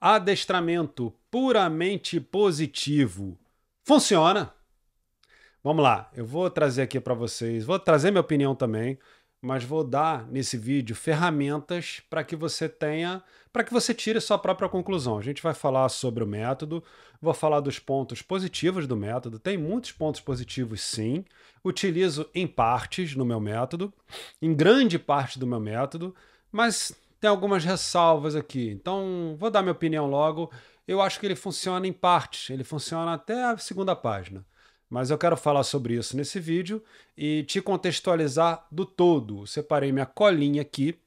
Adestramento puramente positivo. Funciona? Vamos lá, eu vou trazer aqui para vocês, vou trazer minha opinião também, mas vou dar nesse vídeo ferramentas para que você tenha, para que você tire sua própria conclusão. A gente vai falar sobre o método, vou falar dos pontos positivos do método, tem muitos pontos positivos sim, utilizo em partes no meu método, em grande parte do meu método, mas tem algumas ressalvas aqui, então vou dar minha opinião logo. Eu acho que ele funciona em partes, ele funciona até a segunda página. Mas eu quero falar sobre isso nesse vídeo e te contextualizar do todo. Separei minha colinha aqui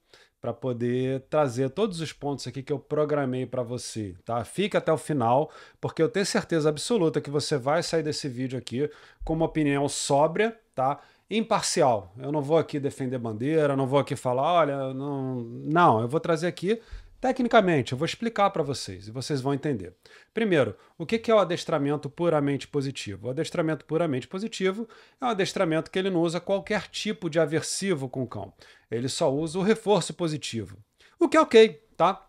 para poder trazer todos os pontos aqui que eu programei para você, tá? Fica até o final, porque eu tenho certeza absoluta que você vai sair desse vídeo aqui com uma opinião sóbria, tá? Imparcial. Eu não vou aqui defender bandeira, não vou aqui falar, olha, não, eu vou trazer aqui tecnicamente, eu vou explicar para vocês e vocês vão entender. Primeiro, o que é o adestramento puramente positivo? O adestramento puramente positivo é um adestramento que ele não usa qualquer tipo de aversivo com o cão. Ele só usa o reforço positivo. O que é ok, tá?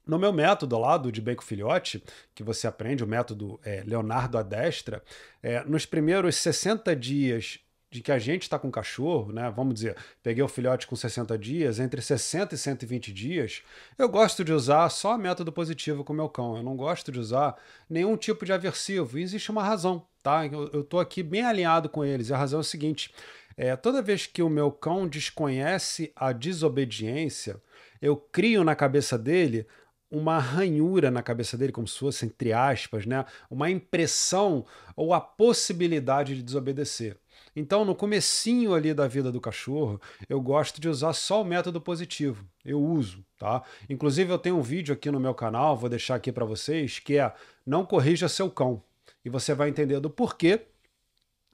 No meu método lá do de Bacon Filhote, que você aprende, o método Leonardo Adestra, nos primeiros 60 dias de que a gente está com cachorro, né? Vamos dizer, peguei o filhote com 60 dias, entre 60 e 120 dias, eu gosto de usar só método positivo com o meu cão. Eu não gosto de usar nenhum tipo de aversivo. E existe uma razão, tá? Eu estou aqui bem alinhado com eles. E a razão é o seguinte: toda vez que o meu cão desconhece a desobediência, eu crio na cabeça dele uma ranhura na cabeça dele, como se fosse, entre aspas, né? Uma impressão ou a possibilidade de desobedecer. Então, no comecinho ali da vida do cachorro, eu gosto de usar só o método positivo. Eu uso, tá? Inclusive, eu tenho um vídeo aqui no meu canal, vou deixar aqui para vocês, que é Não Corrija Seu Cão. E você vai entender do porquê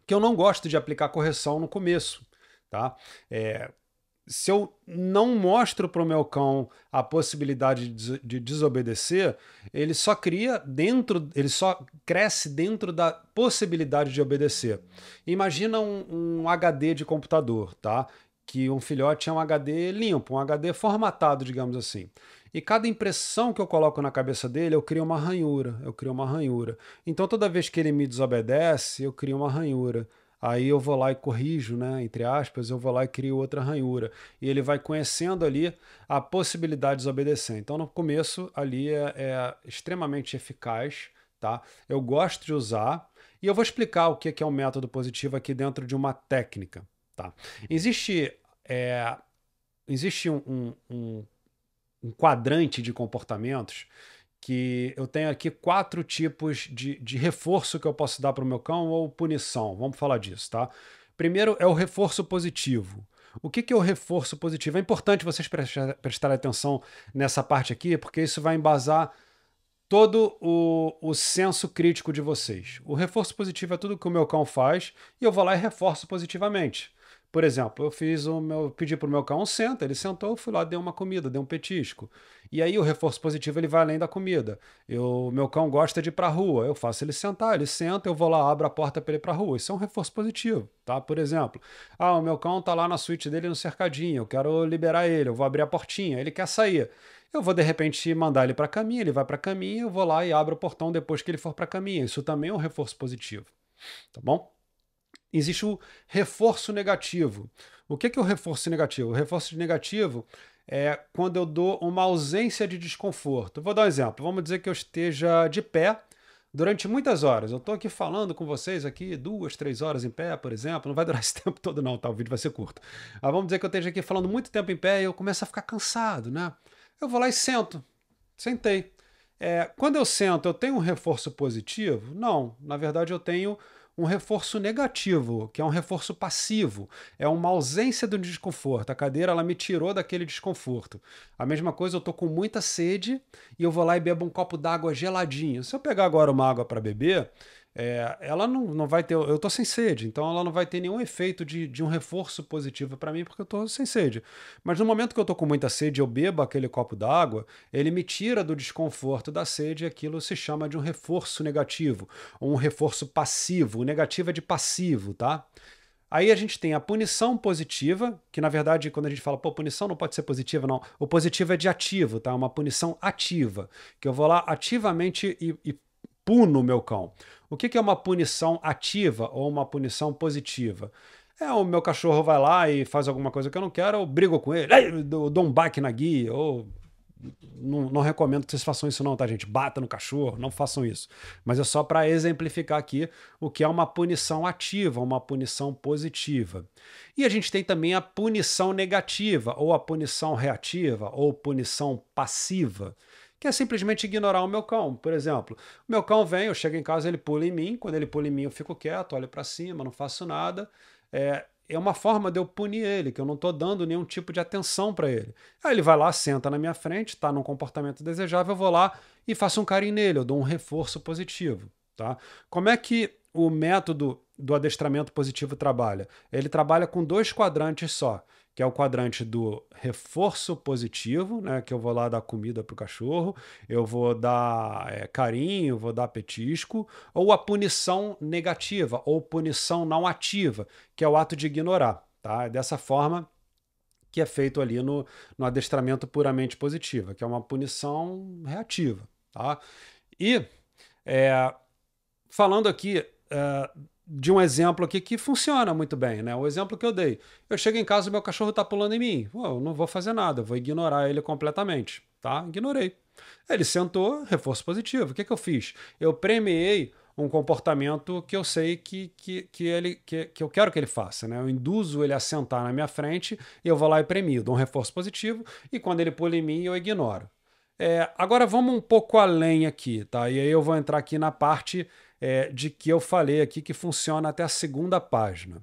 que eu não gosto de aplicar correção no começo, tá? Se eu não mostro para o meu cão a possibilidade de desobedecer, ele só cresce dentro da possibilidade de obedecer. Imagina um HD de computador, tá? Que um filhote é um HD limpo, um HD formatado, digamos assim. E cada impressão que eu coloco na cabeça dele, eu crio uma ranhura, eu crio uma ranhura. Então toda vez que ele me desobedece, eu crio uma ranhura. Aí eu vou lá e corrijo, né, entre aspas, eu vou lá e crio outra ranhura. E ele vai conhecendo ali a possibilidade de desobedecer. Então, no começo, ali é extremamente eficaz, tá? Eu gosto de usar. E eu vou explicar o que é um método positivo aqui dentro de uma técnica, tá? Existe um quadrante de comportamentos que eu tenho aqui 4 tipos de reforço que eu posso dar para o meu cão ou punição. Vamos falar disso, tá? Primeiro é o reforço positivo. O que é o reforço positivo? É importante vocês prestarem atenção nessa parte aqui, porque isso vai embasar todo o senso crítico de vocês. O reforço positivo é tudo que o meu cão faz e eu vou lá e reforço positivamente. Por exemplo, pedi para o meu cão senta, ele sentou, eu fui lá, dei uma comida, dei um petisco. E aí o reforço positivo ele vai além da comida. Meu cão gosta de ir para a rua, eu faço ele sentar, ele senta, eu vou lá, abro a porta para ele ir para a rua. Isso é um reforço positivo, tá? Por exemplo, o meu cão tá lá na suíte dele no cercadinho, eu quero liberar ele, eu vou abrir a portinha, ele quer sair. Eu vou de repente mandar ele para a caminha, ele vai para a caminha, eu vou lá e abro o portão depois que ele for para a caminha. Isso também é um reforço positivo, tá bom? Existe o reforço negativo. O que é o reforço negativo? O reforço negativo é quando eu dou uma ausência de desconforto. Vou dar um exemplo. Vamos dizer que eu esteja de pé durante muitas horas. Eu estou aqui falando com vocês aqui 2, 3 horas em pé, por exemplo. Não vai durar esse tempo todo não, tá? O vídeo vai ser curto. Mas vamos dizer que eu esteja aqui falando muito tempo em pé e eu começo a ficar cansado, né? Eu vou lá e sento. Sentei. Quando eu sento, eu tenho um reforço positivo? Não. Na verdade, eu tenho um reforço negativo, que é um reforço passivo. É uma ausência do desconforto. A cadeira ela me tirou daquele desconforto. A mesma coisa, eu estou com muita sede e eu vou lá e bebo um copo d'água geladinho. Se eu pegar agora uma água para beber, ela não vai ter. Eu estou sem sede, então ela não vai ter nenhum efeito de um reforço positivo para mim, porque eu estou sem sede. Mas no momento que eu estou com muita sede, eu bebo aquele copo d'água, ele me tira do desconforto da sede e aquilo se chama de um reforço negativo, ou um reforço passivo. O negativo é de passivo, tá? Aí a gente tem a punição positiva, que na verdade, quando a gente fala, pô, punição não pode ser positiva, não. O positivo é de ativo, tá? Uma punição ativa, que eu vou lá ativamente e puno o meu cão. O que é uma punição ativa ou uma punição positiva? O meu cachorro vai lá e faz alguma coisa que eu não quero, eu brigo com ele, eu dou um baque na guia, ou não recomendo que vocês façam isso não, tá, gente? Bata no cachorro, não façam isso. Mas é só para exemplificar aqui o que é uma punição ativa, uma punição positiva. E a gente tem também a punição negativa, ou a punição reativa, ou punição passiva, que é simplesmente ignorar o meu cão. Por exemplo, o meu cão vem, eu chego em casa, ele pula em mim, quando ele pula em mim eu fico quieto, olho para cima, não faço nada. É uma forma de eu punir ele, que eu não estou dando nenhum tipo de atenção para ele. Aí ele vai lá, senta na minha frente, está num comportamento desejável, eu vou lá e faço um carinho nele, eu dou um reforço positivo. Tá? Como é que o método do adestramento positivo trabalha? Ele trabalha com 2 quadrantes só, que é o quadrante do reforço positivo, né, que eu vou lá dar comida para o cachorro, eu vou dar carinho, vou dar petisco, ou a punição negativa, ou punição não ativa, que é o ato de ignorar. Tá? É dessa forma que é feito ali no adestramento puramente positivo, que é uma punição reativa. Tá? E falando aqui de um exemplo aqui que funciona muito bem, né? O exemplo que eu dei. Eu chego em casa e meu cachorro tá pulando em mim. Eu não vou fazer nada, eu vou ignorar ele completamente, tá? Ignorei. Ele sentou, reforço positivo. O que eu fiz? Eu premiei um comportamento que eu sei que eu quero que ele faça, né? Eu induzo ele a sentar na minha frente e eu vou lá e premio, dou um reforço positivo e quando ele pula em mim eu ignoro. Agora vamos um pouco além aqui, tá? E aí eu vou entrar aqui na parte de que eu falei aqui que funciona até a 2ª página.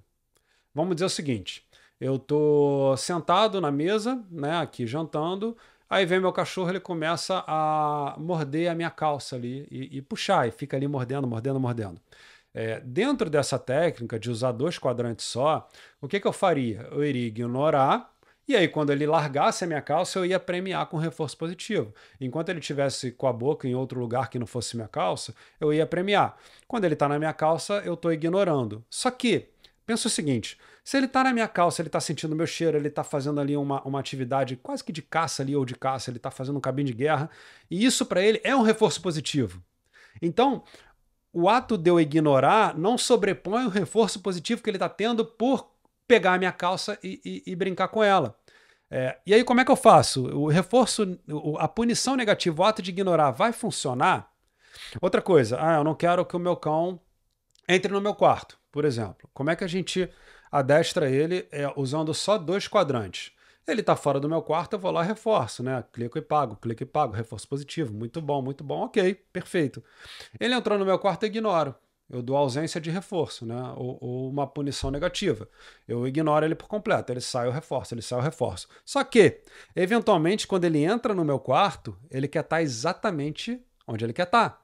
Vamos dizer o seguinte, eu estou sentado na mesa, né, aqui jantando, aí vem meu cachorro, ele começa a morder a minha calça ali e puxar, e fica ali mordendo, mordendo, mordendo. Dentro dessa técnica de usar 2 quadrantes só, o que eu faria? Eu iria ignorar, e aí quando ele largasse a minha calça, eu ia premiar com reforço positivo. Enquanto ele estivesse com a boca em outro lugar que não fosse minha calça, eu ia premiar. Quando ele está na minha calça, eu estou ignorando. Só que, pensa o seguinte, se ele está na minha calça, ele está sentindo o meu cheiro, ele está fazendo ali uma atividade quase que de caça ali, ou de caça, ele está fazendo um cabinho de guerra, e isso para ele é um reforço positivo. Então, o ato de eu ignorar não sobrepõe o reforço positivo que ele está tendo por pegar a minha calça e brincar com ela. E aí como é que eu faço? O reforço, a punição negativa, o ato de ignorar vai funcionar? Outra coisa, eu não quero que o meu cão entre no meu quarto, por exemplo. Como é que a gente adestra ele usando só 2 quadrantes? Ele está fora do meu quarto, eu vou lá e reforço, né? Clico e pago, reforço positivo. Muito bom, ok, perfeito. Ele entrou no meu quarto, eu ignoro. Eu dou ausência de reforço, né? Ou uma punição negativa. Eu ignoro ele por completo. Ele sai, eu reforço, ele sai, eu reforço. Só que, eventualmente, quando ele entra no meu quarto, ele quer estar exatamente onde ele quer estar.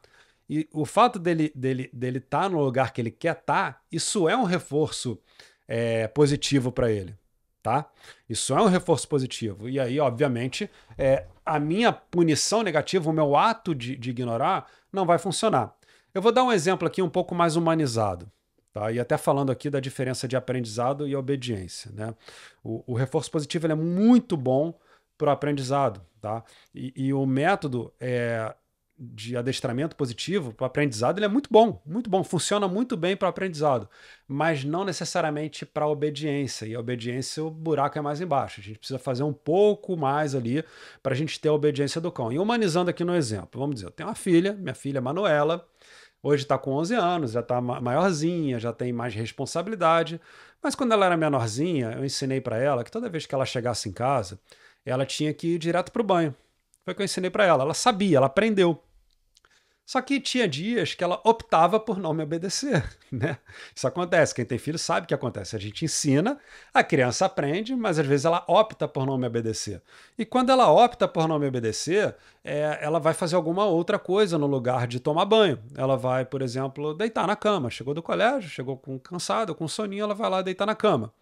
E o fato dele estar no lugar que ele quer estar, isso é um reforço positivo para ele. Tá? Isso é um reforço positivo. E aí, obviamente, a minha punição negativa, o meu ato de ignorar, não vai funcionar. Eu vou dar um exemplo aqui um pouco mais humanizado, tá? E até falando aqui da diferença de aprendizado e obediência, né? O reforço positivo ele é muito bom para o aprendizado, tá? E o método de adestramento positivo para o aprendizado ele é muito bom, funciona muito bem para o aprendizado, mas não necessariamente para a obediência. E a obediência, o buraco é mais embaixo. A gente precisa fazer um pouco mais ali para a gente ter a obediência do cão. E humanizando aqui no exemplo, vamos dizer, eu tenho uma filha, minha filha Manuela, hoje está com 11 anos, já está maiorzinha, já tem mais responsabilidade, mas quando ela era menorzinha, eu ensinei para ela que toda vez que ela chegasse em casa, ela tinha que ir direto para o banho. Foi o que eu ensinei para ela. Ela sabia, ela aprendeu. Só que tinha dias que ela optava por não me obedecer, né? Isso acontece, quem tem filho sabe o que acontece. A gente ensina, a criança aprende, mas às vezes ela opta por não me obedecer. E quando ela opta por não me obedecer, ela vai fazer alguma outra coisa no lugar de tomar banho. Ela vai, por exemplo, deitar na cama. Chegou do colégio, chegou cansada, com soninho, ela vai lá deitar na cama.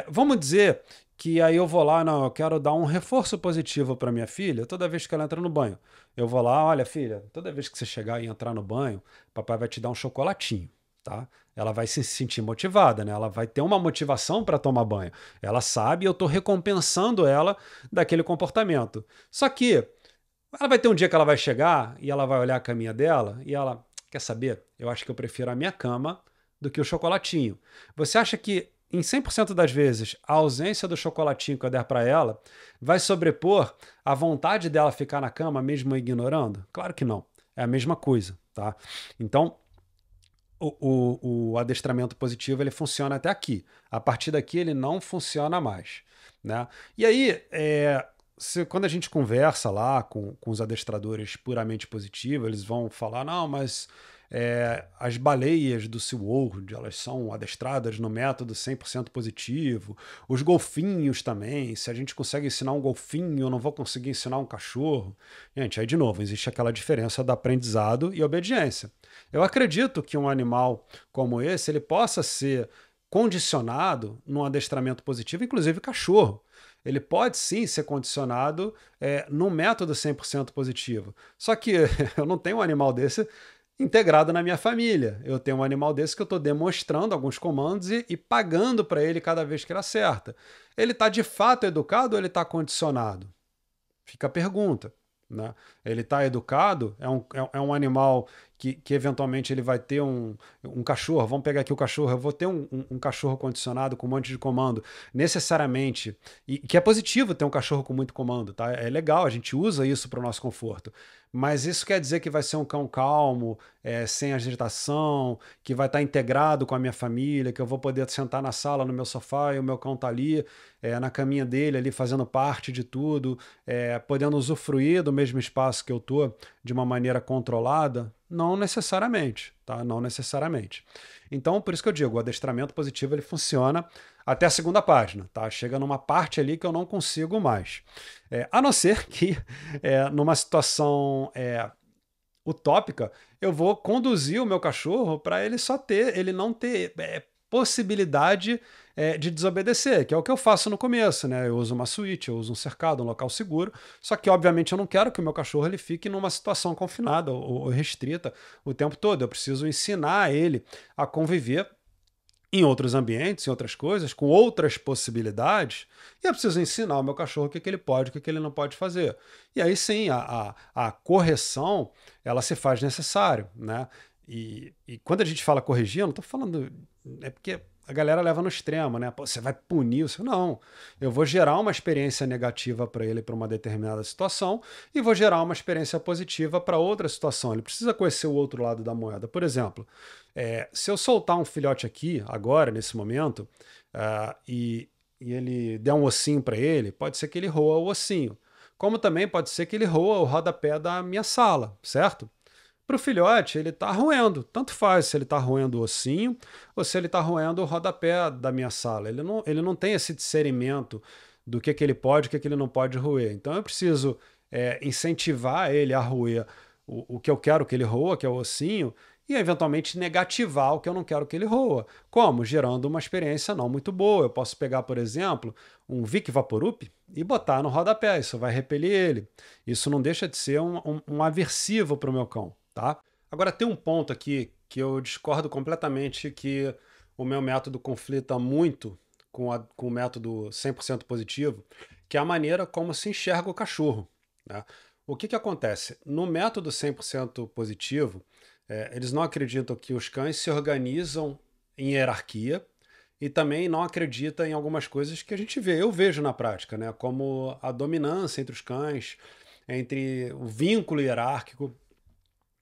Vamos dizer que aí eu vou lá, não, eu quero dar um reforço positivo para minha filha toda vez que ela entra no banho. Eu vou lá, olha filha, toda vez que você chegar e entrar no banho, papai vai te dar um chocolatinho. tá? Ela vai se sentir motivada, né? Ela vai ter uma motivação para tomar banho. Ela sabe, eu estou recompensando ela daquele comportamento. Só que ela vai ter um dia que ela vai chegar e ela vai olhar a caminha dela e ela, quer saber? Eu acho que eu prefiro a minha cama do que o chocolatinho. Você acha que em 100% das vezes a ausência do chocolatinho que eu der para ela vai sobrepor a vontade dela ficar na cama mesmo ignorando? Claro que não. É a mesma coisa, tá? Então, o adestramento positivo ele funciona até aqui. A partir daqui ele não funciona mais, né? E aí, quando a gente conversa lá com os adestradores puramente positivos, eles vão falar, não, mas as baleias do SeaWorld, elas são adestradas no método 100% positivo, os golfinhos também, se a gente consegue ensinar um golfinho, eu não vou conseguir ensinar um cachorro. Gente, aí de novo, existe aquela diferença do aprendizado e obediência. Eu acredito que um animal como esse, ele possa ser condicionado num adestramento positivo, inclusive cachorro. Ele pode sim ser condicionado num método 100% positivo. Só que eu não tenho um animal desse integrado na minha família. Eu tenho um animal desse que eu estou demonstrando alguns comandos e pagando para ele cada vez que ele acerta. Ele está de fato educado ou ele está condicionado? Fica a pergunta. Né? Ele está educado, é um animal que eventualmente ele vai ter um cachorro, vamos pegar aqui o cachorro, eu vou ter um cachorro condicionado com um monte de comando, necessariamente, e que é positivo ter um cachorro com muito comando, tá? É legal, a gente usa isso para o nosso conforto, mas isso quer dizer que vai ser um cão calmo, sem agitação, que vai estar integrado com a minha família, que eu vou poder sentar na sala, no meu sofá, e o meu cão tá ali, na caminha dele, ali fazendo parte de tudo, podendo usufruir do mesmo espaço que eu tô, de uma maneira controlada? Não necessariamente, tá? Não necessariamente. Então, por isso que eu digo, o adestramento positivo ele funciona até a segunda página, tá? Chega numa parte ali que eu não consigo mais. A não ser que, numa situação utópica, eu vou conduzir o meu cachorro para ele não ter possibilidade de desobedecer, que é o que eu faço no começo, né? Eu uso uma suíte, eu uso um cercado, um local seguro, só que obviamente eu não quero que o meu cachorro ele fique numa situação confinada ou restrita o tempo todo. Eu preciso ensinar ele a conviver em outros ambientes, em outras coisas, com outras possibilidades, e eu preciso ensinar o meu cachorro o que ele pode, o que ele não pode fazer. E aí sim, a correção, ela se faz necessário, né? E quando a gente fala corrigir, eu não estou falando... É porque a galera leva no extremo, né? Pô, você vai punir o seu... Não, eu vou gerar uma experiência negativa para ele para uma determinada situação e vou gerar uma experiência positiva para outra situação. Ele precisa conhecer o outro lado da moeda. Por exemplo, se eu soltar um filhote aqui, agora, nesse momento, e ele der um ossinho para ele, pode ser que ele roa o ossinho. Como também pode ser que ele roa o rodapé da minha sala, certo? Para o filhote, ele está roendo. Tanto faz se ele está roendo o ossinho ou se ele está roendo o rodapé da minha sala. Ele não tem esse discernimento do que ele pode e o que ele não pode roer. Então eu preciso incentivar ele a roer o que eu quero que ele roa, que é o ossinho, e eventualmente negativar o que eu não quero que ele roa. Como? Gerando uma experiência não muito boa. Eu posso pegar, por exemplo, um Vic Vaporub e botar no rodapé. Isso vai repelir ele. Isso não deixa de ser um aversivo para o meu cão. Tá? Agora tem um ponto aqui que eu discordo completamente, que o meu método conflita muito com o método 100% positivo, que é a maneira como se enxerga o cachorro. Né? O que acontece? No método 100% positivo, eles não acreditam que os cães se organizam em hierarquia e também não acreditam em algumas coisas que a gente vê, eu vejo na prática, né? Como a dominância entre os cães, entre o vínculo hierárquico.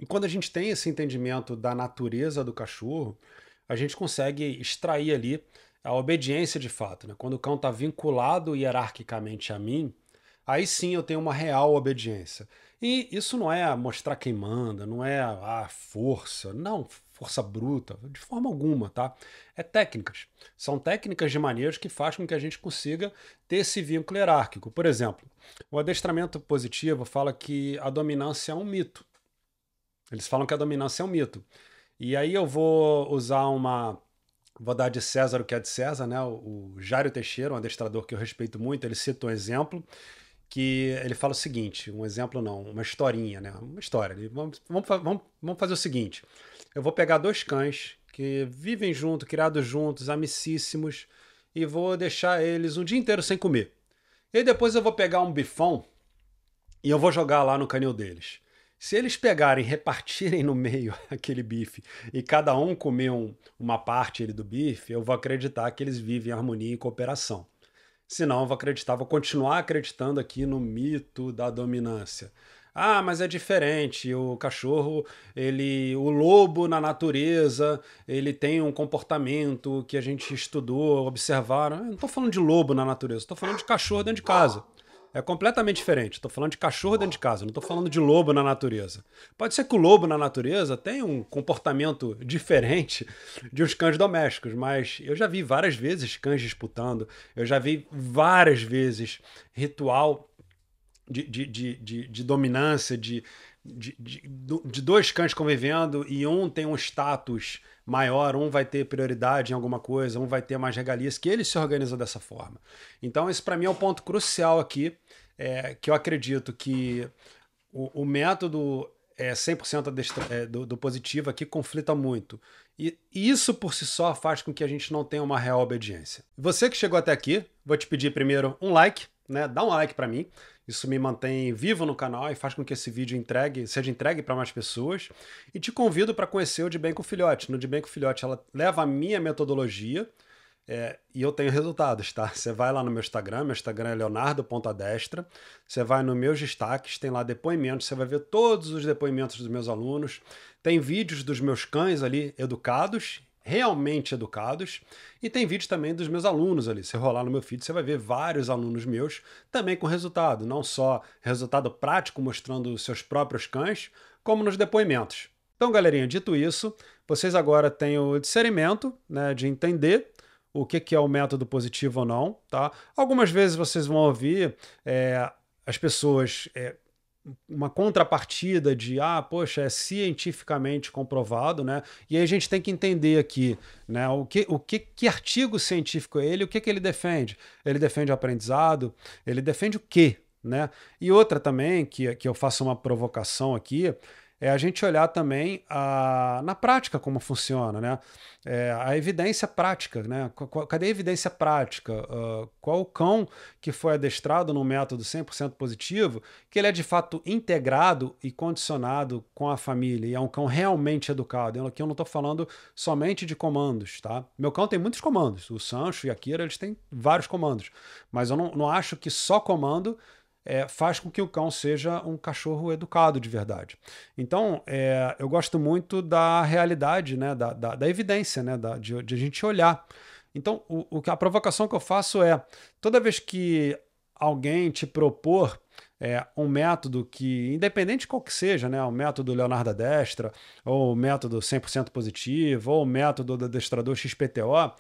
E quando a gente tem esse entendimento da natureza do cachorro, a gente consegue extrair ali a obediência de fato. Né? Quando o cão está vinculado hierarquicamente a mim, aí sim eu tenho uma real obediência. E isso não é mostrar quem manda, não é força, não, força bruta, de forma alguma, tá? É técnicas. São técnicas de manejo que fazem com que a gente consiga ter esse vínculo hierárquico. Por exemplo, o adestramento positivo fala que a dominância é um mito. Eles falam que a dominância é um mito. E aí eu vou usar vou dar de César o que é de César, né? O Jário Teixeira, um adestrador que eu respeito muito, ele cita um exemplo que ele fala o seguinte, um exemplo não, uma historinha, né? Uma história. Vamos fazer o seguinte, eu vou pegar dois cães que vivem junto, criados juntos, amicíssimos, e vou deixar eles um dia inteiro sem comer. E depois eu vou pegar um bifão e eu vou jogar lá no canil deles. Se eles pegarem, repartirem no meio aquele bife e cada um comer uma parte do bife, eu vou acreditar que eles vivem em harmonia e cooperação. Senão, eu vou acreditar, vou continuar acreditando aqui no mito da dominância. Ah, mas é diferente. O cachorro, o lobo na natureza, ele tem um comportamento que a gente estudou, observaram. Eu não estou falando de lobo na natureza, estou falando de cachorro dentro de casa. É completamente diferente. Estou falando de cachorro dentro de casa, não estou falando de lobo na natureza. Pode ser que o lobo na natureza tenha um comportamento diferente de uns cães domésticos, mas eu já vi várias vezes cães disputando, eu já vi várias vezes ritual de dominância, de dois cães convivendo e um tem um status maior, um vai ter prioridade em alguma coisa, um vai ter mais regalias, que ele se organiza dessa forma. Então esse para mim é um ponto crucial aqui, que eu acredito que o método 100% do positivo aqui conflita muito. E isso por si só faz com que a gente não tenha uma real obediência. Você que chegou até aqui, vou te pedir primeiro um like, né? Dá um like para mim. Isso me mantém vivo no canal e faz com que esse vídeo seja entregue para mais pessoas. E te convido para conhecer o De Bem com Filhote. No De Bem com Filhote, ela leva a minha metodologia e eu tenho resultados, tá? Você vai lá no meu Instagram é leonardo.adestra. Você vai nos meus destaques, tem lá depoimentos, você vai ver todos os depoimentos dos meus alunos. Tem vídeos dos meus cães ali educados, realmente educados, e tem vídeo também dos meus alunos ali. Se rolar no meu feed, você vai ver vários alunos meus também com resultado, não só resultado prático mostrando os seus próprios cães, como nos depoimentos. Então, galerinha, dito isso, vocês agora têm o discernimento, né, de entender o que é o método positivo ou não, tá? Algumas vezes vocês vão ouvir as pessoas uma contrapartida de, poxa, é cientificamente comprovado, né? E aí a gente tem que entender aqui, né? Que artigo científico é ele, o que ele defende? Ele defende o aprendizado? Ele defende o quê, né? E outra também, que eu faço uma provocação aqui, é a gente olhar também na prática como funciona, né? A evidência prática, né? Cadê a evidência prática? Qual o cão que foi adestrado num método 100% positivo, que ele é de fato integrado e condicionado com a família, e é um cão realmente educado. Aqui eu não estou falando somente de comandos, tá? Meu cão tem muitos comandos, o Sancho e a Kira, eles têm vários comandos, mas eu não acho que só comando faz com que o cão seja um cachorro educado de verdade. Então, eu gosto muito da realidade, né, da evidência, né, de a gente olhar. Então, a provocação que eu faço toda vez que alguém te propor um método que, independente qual que seja, né, o método Leonardo Adestra, ou o método 100% positivo, ou o método do adestrador XPTO,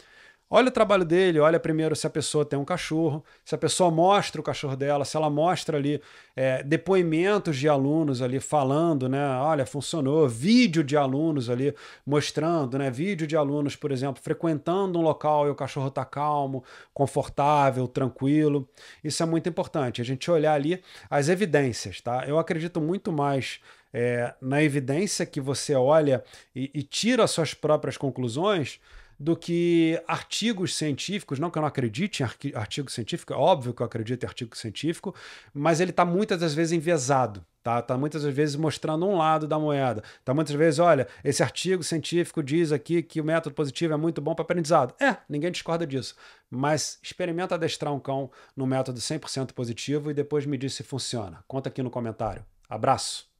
olha o trabalho dele, olha primeiro se a pessoa tem um cachorro, se a pessoa mostra o cachorro dela, se ela mostra ali depoimentos de alunos ali falando, né? Olha, funcionou, vídeo de alunos ali mostrando, né? Vídeo de alunos, por exemplo, frequentando um local e o cachorro está calmo, confortável, tranquilo. Isso é muito importante, a gente olhar ali as evidências, tá? Eu acredito muito mais na evidência que você olha e tira as suas próprias conclusões do que artigos científicos, não que eu não acredite em artigo científico, é óbvio que eu acredito em artigo científico, mas ele está muitas das vezes enviesado, tá? Está muitas das vezes mostrando um lado da moeda, está muitas vezes, olha, esse artigo científico diz aqui que o método positivo é muito bom para aprendizado. Ninguém discorda disso, mas experimenta adestrar um cão no método 100% positivo e depois me diz se funciona. Conta aqui no comentário. Abraço!